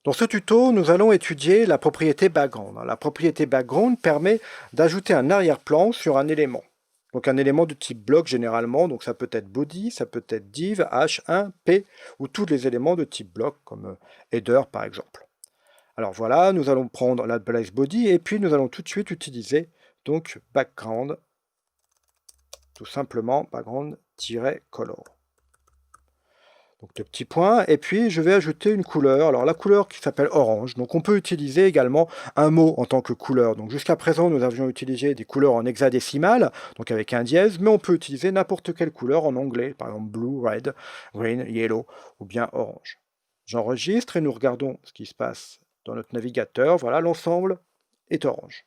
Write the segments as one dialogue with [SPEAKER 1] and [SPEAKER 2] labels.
[SPEAKER 1] Dans ce tuto, nous allons étudier la propriété background. La propriété background permet d'ajouter un arrière-plan sur un élément. Donc un élément de type bloc généralement, donc ça peut être body, ça peut être div, h1, p, ou tous les éléments de type bloc comme header par exemple. Alors voilà, nous allons prendre la place body et puis nous allons tout de suite utiliser donc background, tout simplement background-color. Donc deux petits points, et puis je vais ajouter une couleur. Alors la couleur qui s'appelle orange, donc on peut utiliser également un mot en tant que couleur. Donc jusqu'à présent nous avions utilisé des couleurs en hexadécimal, donc avec un dièse, mais on peut utiliser n'importe quelle couleur en anglais, par exemple blue, red, green, yellow ou bien orange. J'enregistre et nous regardons ce qui se passe dans notre navigateur. Voilà, l'ensemble est orange.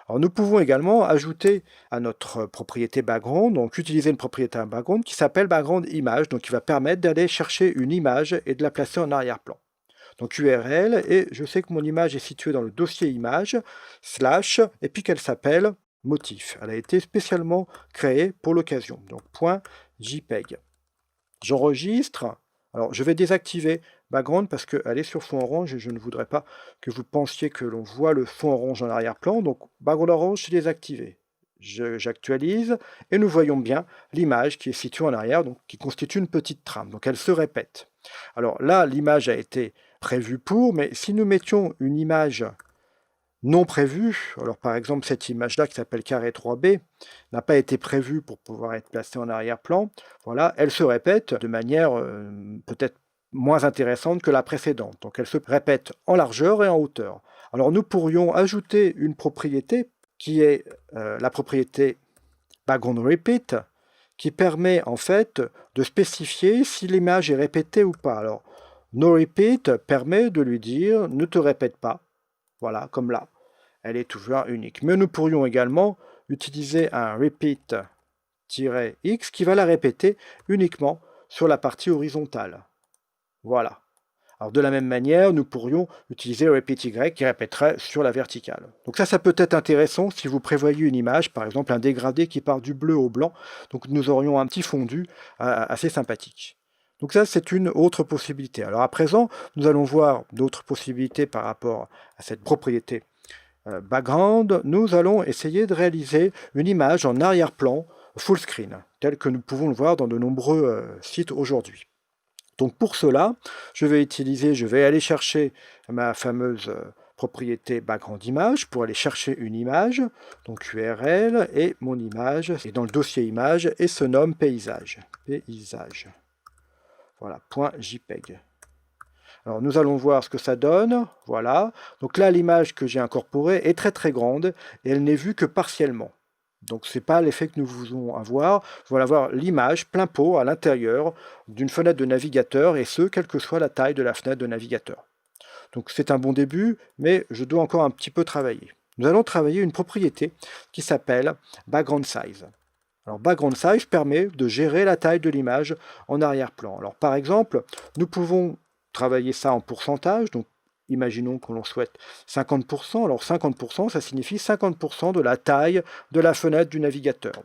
[SPEAKER 1] Alors nous pouvons également ajouter à notre propriété background, donc utiliser une propriété background qui s'appelle background image, donc qui va permettre d'aller chercher une image et de la placer en arrière-plan. Donc URL, et je sais que mon image est située dans le dossier image, slash, et puis qu'elle s'appelle motif. Elle a été spécialement créée pour l'occasion, donc .jpeg. J'enregistre. Alors, je vais désactiver background parce qu'elle est sur fond orange et je ne voudrais pas que vous pensiez que l'on voit le fond orange en arrière-plan. Donc, background orange, c'est désactivé. J'actualise et nous voyons bien l'image qui est située en arrière, donc qui constitue une petite trame. Donc, elle se répète. Alors là, l'image a été prévue pour, mais si nous mettions une image non prévue, alors par exemple cette image-là qui s'appelle carré 3B, n'a pas été prévue pour pouvoir être placée en arrière-plan, voilà, elle se répète de manière peut-être moins intéressante que la précédente. Donc elle se répète en largeur et en hauteur. Alors nous pourrions ajouter une propriété qui est la propriété background repeat, qui permet en fait de spécifier si l'image est répétée ou pas. Alors no repeat permet de lui dire ne te répète pas, voilà, comme là. Elle est toujours unique. Mais nous pourrions également utiliser un repeat-x qui va la répéter uniquement sur la partie horizontale. Voilà. Alors de la même manière, nous pourrions utiliser repeat-y qui répéterait sur la verticale. Donc ça peut être intéressant si vous prévoyez une image, par exemple un dégradé qui part du bleu au blanc. Donc nous aurions un petit fondu assez sympathique. Donc ça, c'est une autre possibilité. Alors à présent, nous allons voir d'autres possibilités par rapport à cette propriété background. Nous allons essayer de réaliser une image en arrière-plan full screen, telle que nous pouvons le voir dans de nombreux sites aujourd'hui. Donc pour cela, je vais aller chercher ma fameuse propriété background image pour aller chercher une image, donc URL, et mon image est dans le dossier image et se nomme paysage. Paysage. Voilà, .jpeg. Alors nous allons voir ce que ça donne, voilà. Donc là l'image que j'ai incorporée est très grande et elle n'est vue que partiellement. Donc ce n'est pas l'effet que nous voulons avoir, nous voulons avoir l'image plein pot à l'intérieur d'une fenêtre de navigateur et ce, quelle que soit la taille de la fenêtre de navigateur. Donc c'est un bon début, mais je dois encore un petit peu travailler. Nous allons travailler une propriété qui s'appelle background size. Alors background size permet de gérer la taille de l'image en arrière-plan. Alors par exemple, nous pouvons travailler ça en pourcentage, donc imaginons que l'on souhaite 50%, alors 50% ça signifie 50% de la taille de la fenêtre du navigateur.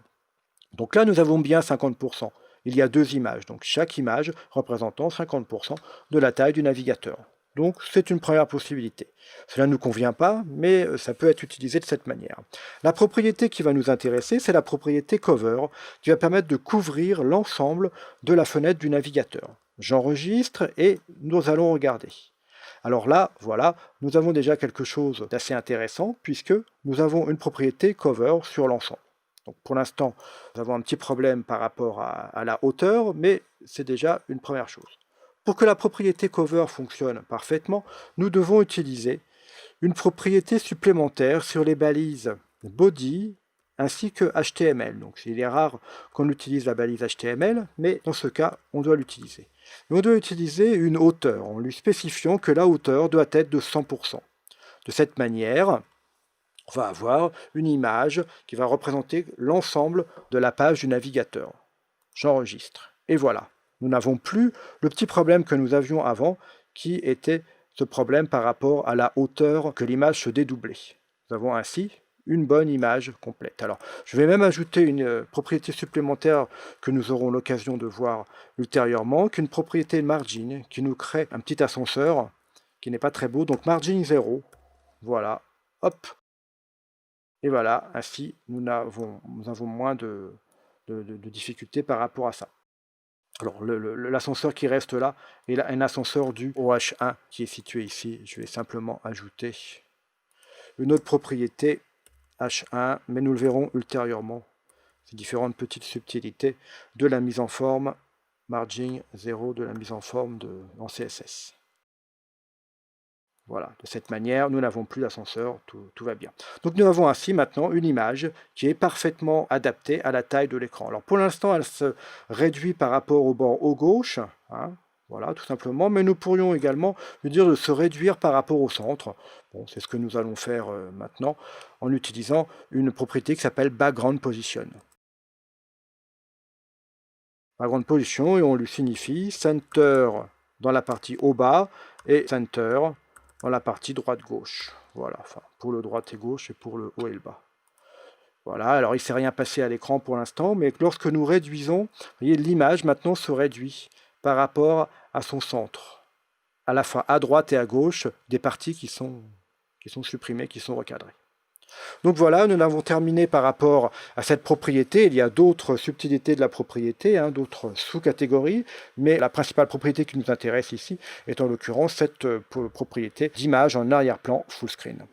[SPEAKER 1] Donc là nous avons bien 50%. Il y a deux images, donc chaque image représentant 50% de la taille du navigateur. Donc c'est une première possibilité. Cela ne nous convient pas, mais ça peut être utilisé de cette manière. La propriété qui va nous intéresser, c'est la propriété cover, qui va permettre de couvrir l'ensemble de la fenêtre du navigateur. J'enregistre et nous allons regarder. Alors là, voilà, nous avons déjà quelque chose d'assez intéressant, puisque nous avons une propriété cover sur l'ensemble. Donc pour l'instant, nous avons un petit problème par rapport à la hauteur, mais c'est déjà une première chose. Pour que la propriété cover fonctionne parfaitement, nous devons utiliser une propriété supplémentaire sur les balises body ainsi que HTML. Donc il est rare qu'on utilise la balise HTML, mais dans ce cas, on doit l'utiliser. On doit utiliser une hauteur en lui spécifiant que la hauteur doit être de 100%. De cette manière, on va avoir une image qui va représenter l'ensemble de la page du navigateur. J'enregistre. Et voilà. Nous n'avons plus le petit problème que nous avions avant, qui était ce problème par rapport à la hauteur que l'image se dédoublait. Nous avons ainsi une bonne image complète. Alors, je vais même ajouter une propriété supplémentaire que nous aurons l'occasion de voir ultérieurement, qu'une propriété margin qui nous crée un petit ascenseur qui n'est pas très beau. Donc margin 0, voilà, hop. Et voilà, ainsi nous avons moins de difficultés par rapport à ça. Alors l'ascenseur qui reste là est un ascenseur du OH1 qui est situé ici. Je vais simplement ajouter une autre propriété H1, mais nous le verrons ultérieurement. Ces différentes petites subtilités de la mise en forme, margin 0 de la mise en forme en CSS. Voilà, de cette manière, nous n'avons plus d'ascenseur, tout va bien. Donc nous avons ainsi maintenant une image qui est parfaitement adaptée à la taille de l'écran. Alors pour l'instant, elle se réduit par rapport au bord haut gauche, hein, voilà, tout simplement, mais nous pourrions également lui dire de se réduire par rapport au centre. Bon, c'est ce que nous allons faire maintenant en utilisant une propriété qui s'appelle Background Position. Background Position, et on lui signifie Center dans la partie haut bas et Center dans la partie droite-gauche. Voilà, enfin, pour le droite et gauche et pour le haut et le bas. Voilà, alors il ne s'est rien passé à l'écran pour l'instant, mais lorsque nous réduisons, vous voyez, l'image maintenant se réduit par rapport à son centre. À la fois à droite et à gauche, des parties qui sont supprimées, qui sont recadrées. Donc voilà, nous avons terminé par rapport à cette propriété. Il y a d'autres subtilités de la propriété, hein, d'autres sous-catégories, mais la principale propriété qui nous intéresse ici est en l'occurrence cette propriété d'image en arrière-plan full screen.